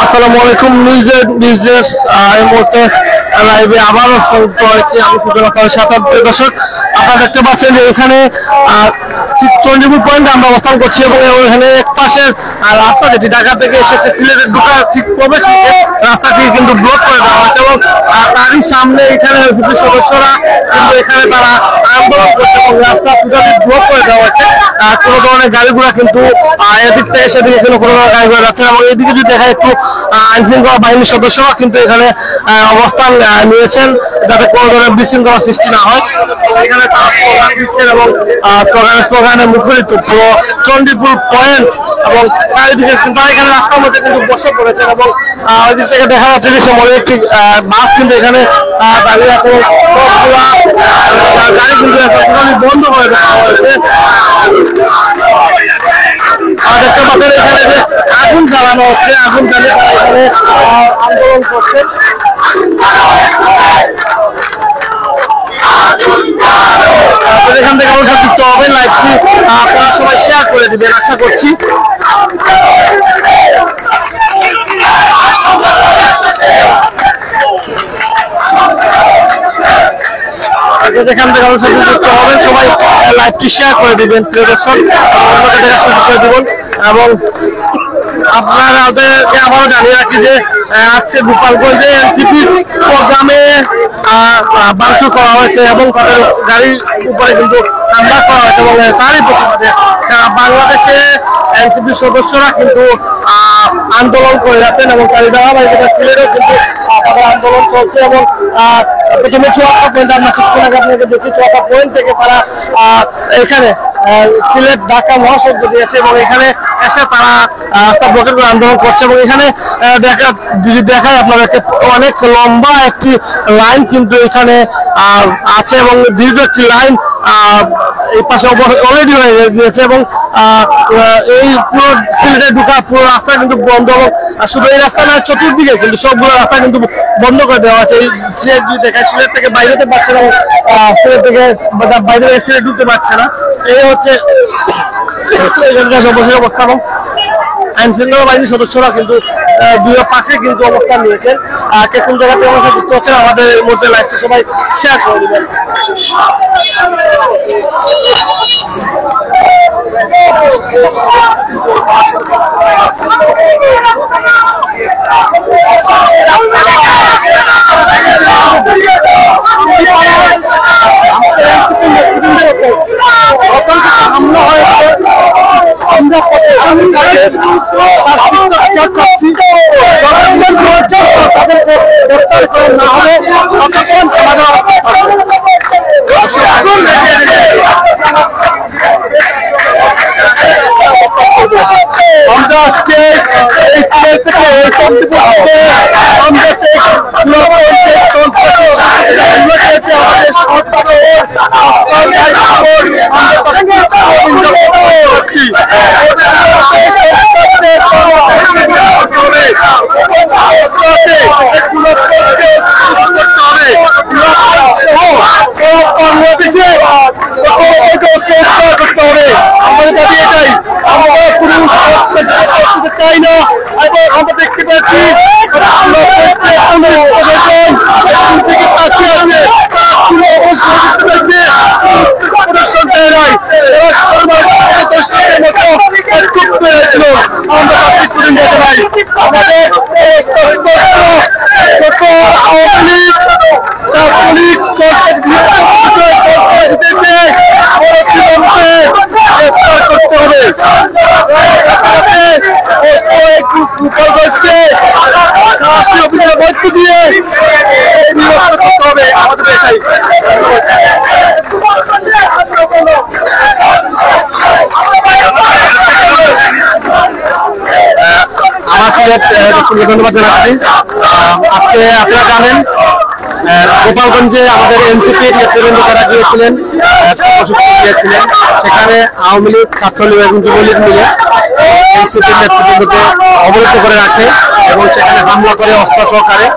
আসসালামু আলাইকুম। নিউজের এই মুহূর্তে লাইভে আবারও সংযুক্ত হয়েছে আমি ফুটবল সাথে। দর্শক, আপনারা দেখতে পাচ্ছেন যে এখানে চন্ডীপুর পয়েন্টে আমরা অবস্থান করছি এবং এখানে এক পাশের রাস্তা যেটি ঢাকা থেকে এসেছে সিলেটের ঢোকার ঠিক প্রবেশ মুখে রাস্তাটি কিন্তু ব্লক করে দেওয়া হয়েছে এবং তারই সামনে এখানে সদস্যরা কিন্তু এখানে তারা আন্দোলন করছে এবং রাস্তা টোটালি ব্লক করে দেওয়া হয়েছে। কোনো ধরনের গাড়ি ঘোড়া কিন্তু এদিক থেকে সেদিকে কোনো ধরনের গাড়ি ঘোড়া যাচ্ছে এবং এদিকে যদি দেখা একটু আইন শৃঙ্খলা বাহিনীর সদস্যরা কিন্তু এখানে অবস্থান নিয়েছেন যাতে কোনো ধরনের বিশৃঙ্খলা সৃষ্টি না হয়। এখানে তারা স্লোগান দিচ্ছেন এবং স্লোগানে মুখরিত পুরো চন্ডীপুর পয়েন্ট এবং চারিদিকে তারা এখানে রাস্তার মধ্যে কিন্তু বসে পড়েছেন এবং ওই দিক থেকে দেখা যাচ্ছে যে সময় একটি বাস কিন্তু এখানে দাঁড়িয়ে আছে গাড়ি কিন্তু বন্ধ করে দেওয়া হয়েছে। দেখতে পাচ্ছেন এখানে যে আগুন জ্বালানো হচ্ছে, আগুন জ্বালিয়ে তারা এখানে আন্দোলন করছে। এখান থেকে আমার সাথে যুক্ত হবে, লাইভটি আপনারা সবাই শেয়ার করে দিবেন আশা করছি। যেখান থেকে আমার সাথে যুক্ত হবেন সবাই লাইভটি শেয়ার করে দিবেন প্রিয় দর্শক, অন্যকে দেখার সুযোগ করে দিবেন। এবং আপনাদেরকে আবারও জানিয়ে রাখি যে আজকে গোপালগঞ্জে এনসিপি প্রোগ্রামে ভাঙচুর করা হয়েছে এবং তাদের গাড়ির উপরে কিন্তু হামলা করা হয়েছে এবং তারই প্রতিবাদে বাংলাদেশে এনসিপির সদস্যরা কিন্তু আন্দোলন করে যাচ্ছেন এবং তারই ধারাবাহিকতা সিলেটেও কিন্তু তাদের আন্দোলন চলছে এবং প্রথমে চুয়াত্তর পয়েন্ট আমরা কিছুক্ষণ আগে আপনাকে দেখি, চুয়াত্তর পয়েন্ট থেকে তারা এখানে সিলেট ঢাকা মহাসড়ক দিয়েছে এবং এখানে এসে তারা রাস্তা ব্লকের করে আন্দোলন করছে এবং এখানে দেখায় আপনাদেরকে অনেক লম্বা একটি লাইন কিন্তু এখানে আছে এবং দীর্ঘ একটি লাইন এই পাশে অলরেডি হয়ে গিয়েছে এবং এই পুরো সিলেটে ঢোকা পুরো রাস্তা কিন্তু বন্ধ এবং শুধু এই রাস্তা নয় চতুর্দিকে কিন্তু সবগুলো রাস্তা কিন্তু বন্ধ করে দেওয়া আছে। এই সিলেট যদি দেখায় সিলেট থেকে বাইরে যেতে পারছে না এবং সিলেট থেকে বাইরে থেকে সিলেট ঢুকতে পারছে না। এই হচ্ছে অবস্থা এবং আইন শৃঙ্খলা বাহিনীর সদস্যরা কিন্তু দুই পাশে কিন্তু অবস্থান নিয়েছেন। কে কোন জায়গাতে আমাদের যুক্ত হচ্ছেন আমাদের মধ্যে লাইভটি সবাই শেয়ার করে দেবেন। হামলা হয়েছে, আমরা আজকে এই সিলেট থেকে আমাদের দাবি এটাই, আমরা কোনো চাই না এবং আমরা দেখতে পাচ্ছি ধন্যবাদ জানাচ্ছি। আজকে আপনারা জানেন গোপালগঞ্জে আমাদের এনসিপির নেতৃবৃন্দ তারা গিয়েছিলেন, গিয়েছিলেন সেখানে আওয়ামী লীগ, ছাত্রলীগ এবং যুবলীগ মিলে এনসিপির নেতৃবৃন্দকে অবরুদ্ধ করে রাখে এবং সেখানে হামলা করে অস্ত্র সহকারে।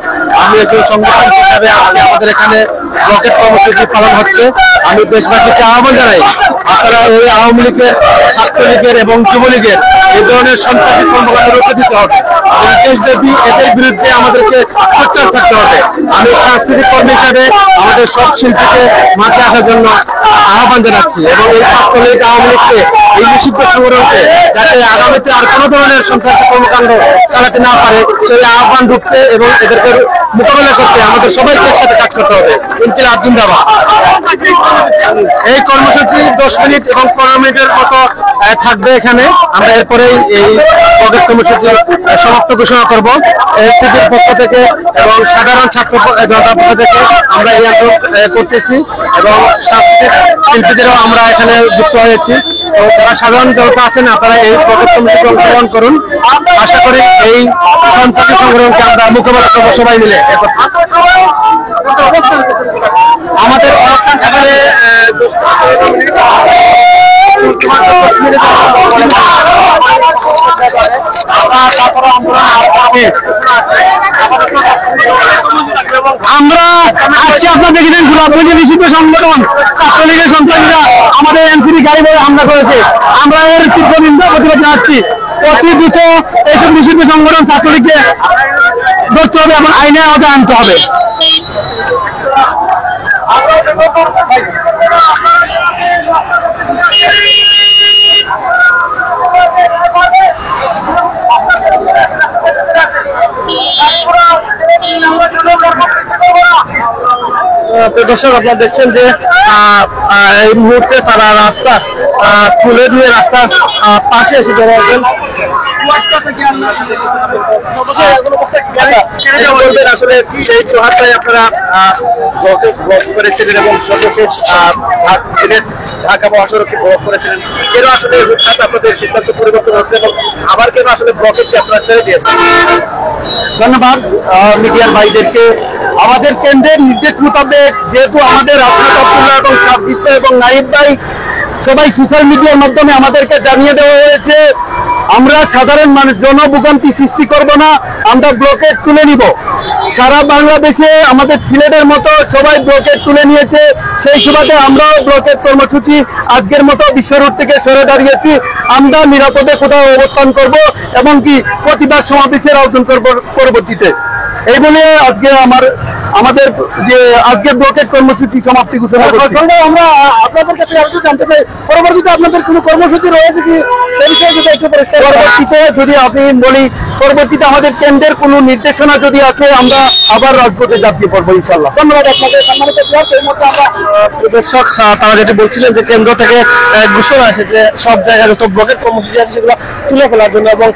আমি একজন সংগঠন হিসাবে আজকে আমাদের এখানে ব্লকেট কর্মসূচি পালন হচ্ছে। আমি দেশবাসীকে আহ্বান জানাই, আপনারা ওই আওয়ামী লীগের, ছাত্রলীগের এবং যুবলীগের এই ধরনের সন্ত্রাসী কর্মকাণ্ড রুখে দিতে হবে। দেশব্যাপী এদের বিরুদ্ধে আমাদেরকে সোচ্চার থাকতে হবে। আমি সাংস্কৃতিক কর্মী হিসেবে আমাদের সব শিল্পীকে মাঠে আসার জন্য আহ্বান জানাচ্ছি এবং এই ছাত্রলীগ আওয়ামী লীগকে এই নিষিদ্ধ সংগ্রামকে যাতে আগামীতে আর কোনো ধরনের সন্ত্রাসী কর্মকাণ্ড চালাতে না পারে সেই আহ্বান ঢুকতে এবং এদেরকে মোকাবেলা করতে আমাদের সবাইকে একসাথে কাজ করতে হবে। ইনকিলাব জিন্দাবাদ। এই কর্মসূচি 10 মিনিট এবং 15 মিনিটের মতো থাকবে এখানে। আমরা এরপরেই এই ব্লকেট কর্মসূচি সমাপ্ত ঘোষণা করব। এনসিপির পক্ষ থেকে এবং সাধারণ ছাত্র জনতার পক্ষ থেকে আমরা এই আন্দোলন করতেছি এবং সাংস্কৃতিক শিল্পীদেরও আমরা এখানে যুক্ত হয়েছি। তো যারা সাধারণ জনতা আছেন আপনারা এই ব্লকেট কর্মসূচি অংশগ্রহণ করুন। আশা করি এই সন্ত্রাসী সংগ্রামকে আমরা মোকাবেলা করবো সবাই মিলে। আমাদের অবস্থান থাকলে আমরা আজকে আপনার দেখেছেন গোলাপগঞ্জের নিষিদ্ধ সংগঠন ছাত্রলীগের সন্ত্রাসীরা আমাদের এনসিপি গাড়ি বলে হামলা করেছে। আমরা এর তীব্র নিন্দা প্রতিবাদ জানাচ্ছি। অতি দ্রুত এইসব নিষিদ্ধ সংগঠন ছাত্রলীগকে ধরতে হবে এবং আইনের আওতায় আনতে হবে। দর্শক আপনারা দেখছেন যে এই মুহূর্তে তারা রাস্তা তুলে দিয়ে রাস্তার পাশে এসে জড়ো হয়েছেন। আসলে সেই চৌহাট্টায় আপনারা ব্লক করেছিলেন এবং সর্বশেষ ঢাকা মহাসড়ককে ব্লক করেছিলেন। কেন আসলে হঠাৎ আপনাদের সিদ্ধান্ত পরিবর্তন হচ্ছে এবং আবার কেন আসলে ব্লকেরকে আপনারা ছেড়ে দিয়েছেন? ধন্যবাদ মিডিয়ার ভাইদেরকে। আমাদের কেন্দ্রের নির্দেশ মোতাবেক যেহেতু আমাদের আব্দুল্লাহ এবং সাব্বিত এবং নাইব ভাই সবাই সোশ্যাল মিডিয়ার মাধ্যমে আমাদেরকে জানিয়ে দেওয়া হয়েছে আমরা সাধারণ মানুষ জনভোগান্তি সৃষ্টি করব না, আমরা ব্লকেট তুলে নিব। সারা বাংলাদেশে আমাদের সিলেটের মতো সবাই ব্লকেট তুলে নিয়েছে। সেই সুবাদে আমরাও ব্লকেট কর্মসূচি আজকের মতো বিশ্ব রোড থেকে সরে দাঁড়িয়েছি। আমরা নিরাপদে কোথাও অবস্থান করব এবং কি প্রতিবাদ সমাবেশের আয়োজন করব পরবর্তীতে। এই বলে আজকে আমাদের যে আজকে ব্লকেট কর্মসূচি সমাপ্তি ঘোষণা করছি। আমরা আপনাদের কাছে আরেকটু জানতে চাই, পরবর্তীতে আপনাদের কোনো কর্মসূচি রয়েছে কি সেই বিষয়ে যদি একটু পরিষ্কার। পরবর্তীতে যদি আপনি বলি, পরবর্তীতে আমাদের কেন্দ্রের কোনো নির্দেশনা যদি আছে আমরা আবার রাজপথে ঝাঁপিয়ে পড়বো ইনশাল্লাহ। ধন্যবাদ আপনাদের। দর্শক তারা যেটা বলছিলেন যে কেন্দ্র থেকে ঘোষণা আছে যে সব জায়গায় যত ব্লকেট কর্মসূচি আছে সেগুলো তুলে ফেলার জন্য এবং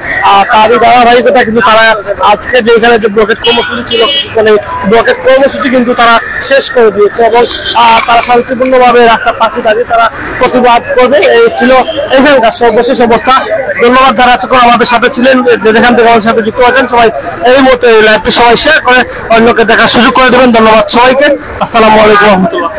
তারই ধারাবাহিকতা কিন্তু তারা আজকে যে এখানে যে ব্লকেট কর্মসূচি ছিল কিছুক্ষণ ব্লকেট কর্মসূচি কিন্তু তারা শেষ করে দিয়েছে এবং তারা শান্তিপূর্ণভাবে রাস্তার পাশে দাঁড়িয়ে তারা প্রতিবাদ করবে। এই ছিল এখানকার সর্বশেষ অবস্থা। ধন্যবাদ যারা এতক্ষণ আমাদের সাথে ছিলেন, যেখান থেকে আমাদের সাথে যুক্ত হয়েছেন সবাই। এই মুহূর্তে লাইভটি সবাই শেয়ার করে অন্যকে দেখার সুযোগ করে দেবেন। ধন্যবাদ সবাইকে। আসসালামু আলাইকুম রহমতুল্লাহ।